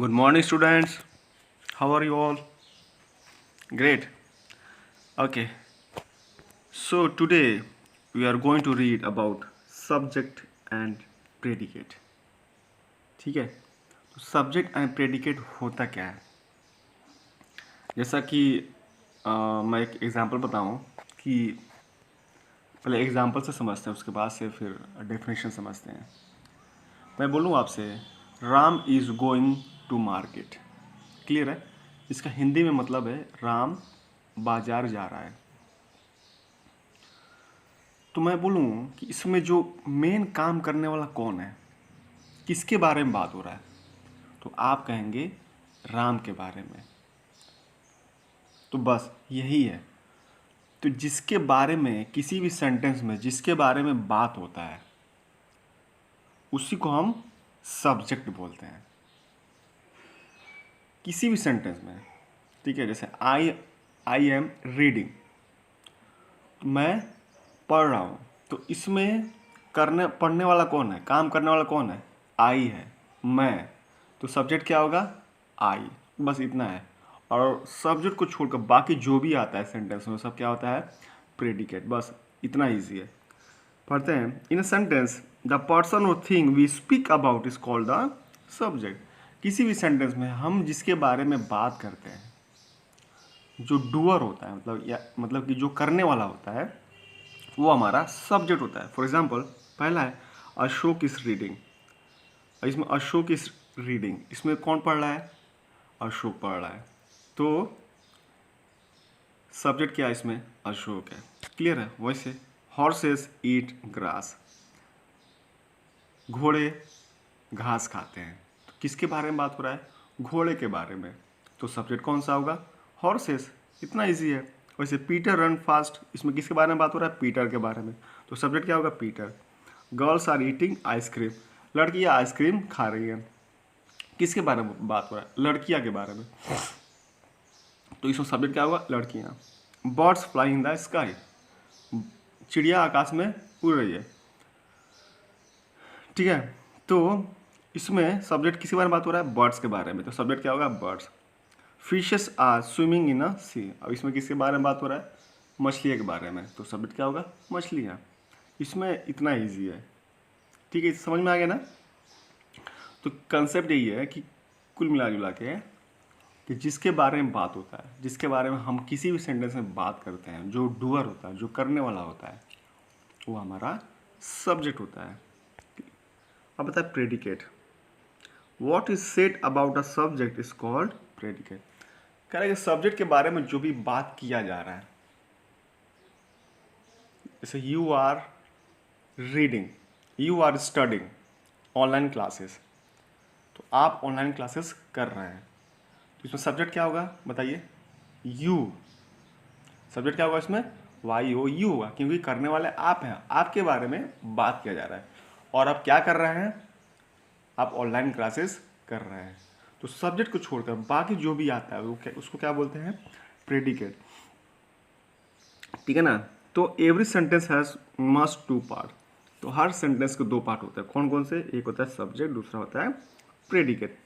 Good morning, students. How are you all? Great. Okay. So today we are going to read about subject and predicate. ठीक है? तो subject and predicate होता क्या है? जैसा कि मैं एक एग्जांपल बताऊं कि पहले एग्जांपल से समझते हैं, उसके बाद से फिर डेफिनेशन समझते हैं. मैं बोलूँ आपसे, Ram is going to market. Clear है? इसका हिंदी में मतलब है राम बाजार जा रहा है. तो मैं बोलूँ कि इसमें जो मेन काम करने वाला कौन है, किसके बारे में बात हो रहा है, तो आप कहेंगे राम के बारे में. तो बस यही है. तो जिसके बारे में किसी भी सेंटेंस में जिसके बारे में बात होता है उसी को हम सब्जेक्ट बोलते हैं, किसी भी सेंटेंस में. ठीक है? जैसे आई एम रीडिंग, मैं पढ़ रहा हूँ. तो इसमें पढ़ने वाला कौन है, काम करने वाला कौन है, आई है, मैं. तो सब्जेक्ट क्या होगा, आई. बस इतना है. और सब्जेक्ट को छोड़कर बाकी जो भी आता है सेंटेंस में सब क्या होता है, प्रेडिकेट. बस इतना ईजी है. पढ़ते हैं. In a sentence the person और thing we speak about is called the subject. किसी भी सेंटेंस में हम जिसके बारे में बात करते हैं, जो डूअर होता है, मतलब कि जो करने वाला होता है, वो हमारा सब्जेक्ट होता है. फॉर एग्जाम्पल, पहला है अशोक इज रीडिंग. इसमें अशोक इज रीडिंग, इसमें कौन पढ़ रहा है, अशोक पढ़ रहा है. तो सब्जेक्ट क्या है इसमें, अशोक है. क्लियर है? वैसे हॉर्सेस ईट ग्रास, घोड़े घास खाते हैं. तो किसके बारे में बात हो रहा है, घोड़े के बारे में. तो सब्जेक्ट कौन सा होगा, हॉर्सेस. इतना इजी है. वैसे पीटर रन फास्ट, इसमें किसके बारे में बात हो रहा है, पीटर के बारे में. तो सब्जेक्ट क्या होगा, Peter. Girls are eating ice cream, लड़कियां आइसक्रीम खा रही हैं. किसके बारे में बात हो रहा है, लड़कियां के बारे में. तो इसमें सब्जेक्ट क्या होगा, लड़कियां. Birds fly in the sky, चिड़िया आकाश में उड़ रही है. ठीक है? तो इसमें सब्जेक्ट किसी बारे में बात हो रहा है, बर्ड्स के बारे में. तो सब्जेक्ट क्या होगा, birds. Fishes are swimming in a sea, अब इसमें किसके बारे में बात हो रहा है, मछलियों के बारे में. तो सब्जेक्ट क्या होगा, मछलियाँ. इसमें इतना इजी है. ठीक है? समझ में आ गया ना? तो कंसेप्ट यही है कि कुल मिला जुला के कि जिसके बारे में बात होता है, जिसके बारे में हम किसी भी सेंटेंस में बात करते हैं, जो डूअर होता है, जो करने वाला होता है, वो हमारा सब्जेक्ट होता है. अब बताए predicate. What is said about a subject is called predicate. कह रहे हैं कि सब्जेक्ट के बारे में जो भी बात किया जा रहा है, जैसे you are reading, you are studying online classes. तो आप ऑनलाइन क्लासेस कर रहे हैं. तो इसमें सब्जेक्ट क्या होगा, बताइए, यू. सब्जेक्ट क्या होगा इसमें, वाई ओ यू होगा, क्योंकि करने वाले आप हैं, आपके बारे में बात किया जा रहा है. और आप क्या कर रहे हैं, आप ऑनलाइन क्लासेस कर रहे हैं. तो सब्जेक्ट को छोड़कर बाकी जो भी आता है उसको क्या बोलते हैं, प्रेडिकेट. ठीक है ना? तो every sentence has must two part. तो हर सेंटेंस के दो पार्ट होते हैं. कौन कौन से, एक होता है सब्जेक्ट, दूसरा होता है प्रेडिकेट.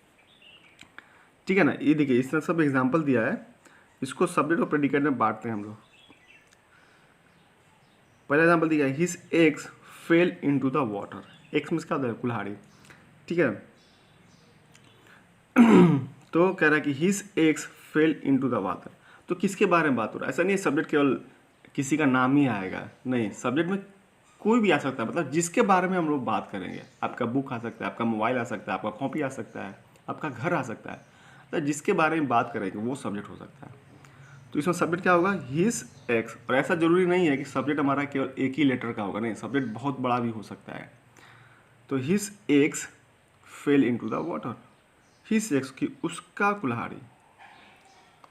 ठीक है ना? ये देखिए, इसने सब एग्जांपल दिया है. इसको सब्जेक्ट और प्रेडिकेट में बांटते हैं हम लोग. पहला एग्जांपल दिया है, his eggs fail into the water. Eggs में क्या होता है, कुल्हाड़ी. ठीक है? तो कह रहा है कि his eggs fail into the water. तो किसके बारे में बात हो रहा है, ऐसा नहीं है सब्जेक्ट केवल किसी का नाम ही आएगा. नहीं, सब्जेक्ट में कोई भी आ सकता है. मतलब जिसके बारे में हम लोग बात करेंगे, आपका बुक आ सकता है, आपका मोबाइल आ सकता है, आपका कॉपी आ सकता है, आपका घर आ सकता है. तो जिसके बारे में बात करेंगे वो सब्जेक्ट हो सकता है. तो इसमें सब्जेक्ट क्या होगा, हिज एक्स. और ऐसा जरूरी नहीं है कि सब्जेक्ट हमारा केवल एक ही लेटर का होगा. नहीं, सब्जेक्ट बहुत बड़ा भी हो सकता है. तो his ex fail into the water. His ex की, उसका कुल्हाड़ी.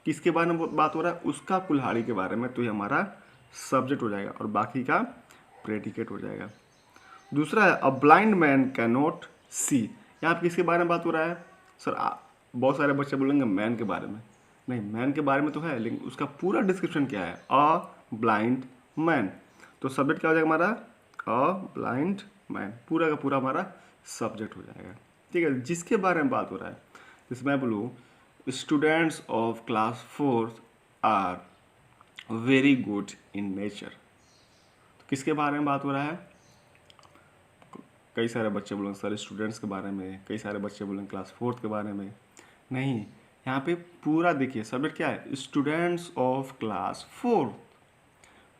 किसके बारे में बात हो रहा है, उसका कुल्हाड़ी के बारे में. तो ये हमारा सब्जेक्ट हो जाएगा और बाकी का प्रेडिकेट हो जाएगा. दूसरा है a blind man can not see. यहाँ पे किसके बारे में बात हो रहा है, सर बहुत सारे बच्चे बोलेंगे मैन के बारे में. नहीं, मैन के बारे में तो है, लेकिन उसका पूरा डिस्क्रिप्शन क्या है, अ ब्लाइंड मैन. तो सब्जेक्ट क्या हो जाएगा हमारा, अ ब्लाइंड मैन. पूरा का पूरा हमारा सब्जेक्ट हो जाएगा. ठीक है? जिसके बारे में बात हो रहा है, इसमें मैं बोलूँ students of class 4 are very good in nature. तो किसके बारे में बात हो रहा है? कई सारे बच्चे बोलेंगे सर स्टूडेंट्स के बारे में, कई सारे बच्चे बोलेंगे क्लास 4 के बारे में। नहीं, यहाँ पे पूरा देखिए सब्जेक्ट क्या है, स्टूडेंट्स ऑफ क्लास 4,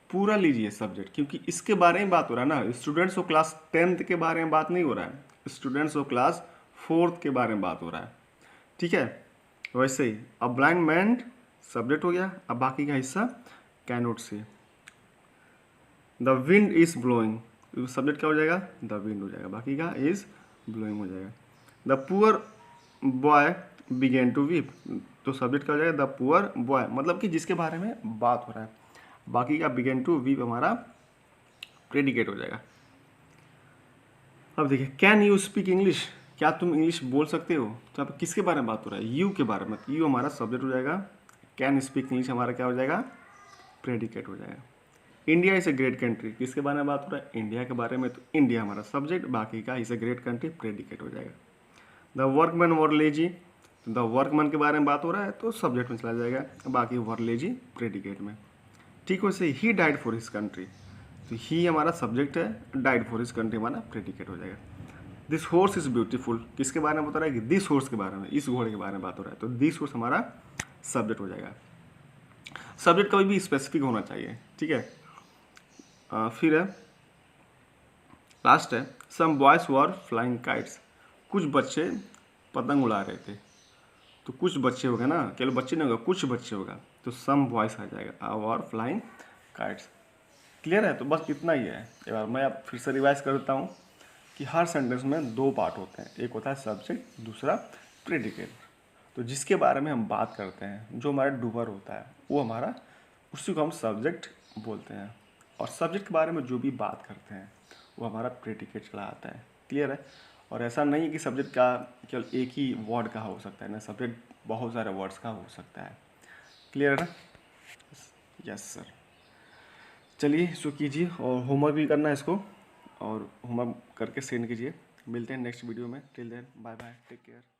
पूरा लीजिए सब्जेक्ट, क्योंकि इसके बारे में बात हो रहा है ना। स्टूडेंट्स ऑफ क्लास 10th के बारे में बात नहीं हो रहा है, स्टूडेंट्स ऑफ क्लास 4th के बारे में बात हो रहा है। ठीक है, वैसे ही अब ब्लाइंड मैन सब्जेक्ट हो गया। अब बाकी का हिस्सा cannot see. The wind is blowing, subject क्या हो जाएगा, द विंड हो जाएगा, बाकी का इज ब्लोइंग हो जाएगा। The poor boy begin to weep, तो सब्जेक्ट क्या हो जाएगा, द पुअर बॉय, मतलब कि जिसके बारे में बात हो रहा है। बाकी का बिगेन टू वीप हमारा प्रेडिकेट हो जाएगा। अब देखिए कैन यू स्पीक इंग्लिश, क्या तुम इंग्लिश बोल सकते हो? तो अब किसके बारे में बात हो रहा है, यू के बारे में, यू हमारा सब्जेक्ट हो जाएगा। कैन स्पीक इंग्लिश हमारा क्या हो जाएगा, प्रेडिकेट हो जाएगा। India is a great country, किसके बारे में बात हो रहा है, इंडिया के बारे में, तो इंडिया हमारा सब्जेक्ट, बाकी का is a great country predicate हो जाएगा। द वर्कमैन वर लेजी, तो द वर्कमैन के बारे में बात हो रहा है तो सब्जेक्ट में चला जाएगा, बाकी वर लेजी प्रेडिकेट में। ठीक वैसे he died for his country, तो ही हमारा सब्जेक्ट है, डाइड फॉर हिज कंट्री हमारा प्रेडिकेट हो जाएगा। दिस हॉर्स इज ब्यूटीफुल, किसके बारे में बता रहा है कि दिस हॉर्स के बारे में, इस घोड़े के बारे में बात हो रहा है, तो दिस हॉर्स हमारा सब्जेक्ट हो जाएगा। सब्जेक्ट कभी भी स्पेसिफिक होना चाहिए। ठीक है, फिर है लास्ट है some boys were flying kites, कुछ बच्चे पतंग उड़ा रहे थे, तो कुछ बच्चे होगा ना, केवल बच्चे नहीं होगा, कुछ बच्चे होगा, तो सम बॉयज आ जाएगा, वर फ्लाइंग काइट्स। क्लियर है? तो बस इतना ही है। एक बार मैं अब फिर से रिवाइज कर देता हूँ कि हर सेंटेंस में दो पार्ट होते हैं, एक होता है सब्जेक्ट, दूसरा प्रेडिकेट। तो जिसके बारे में हम बात करते हैं, जो हमारा डूबर होता है, वो हमारा, उसी को हम सब्जेक्ट बोलते हैं, और सब्जेक्ट के बारे में जो भी बात करते हैं वो हमारा प्रेडिकेट चला आता है। क्लियर है? और ऐसा नहीं है कि सब्जेक्ट का केवल एक ही वर्ड का हो सकता है ना, सब्जेक्ट बहुत सारे वर्ड्स का हो सकता है। क्लियर है ना? Yes sir. चलिए इसको कीजिए, और होमवर्क भी करना है इसको, और होमवर्क करके सेंड कीजिए। मिलते हैं नेक्स्ट वीडियो में। Till then bye bye, take care.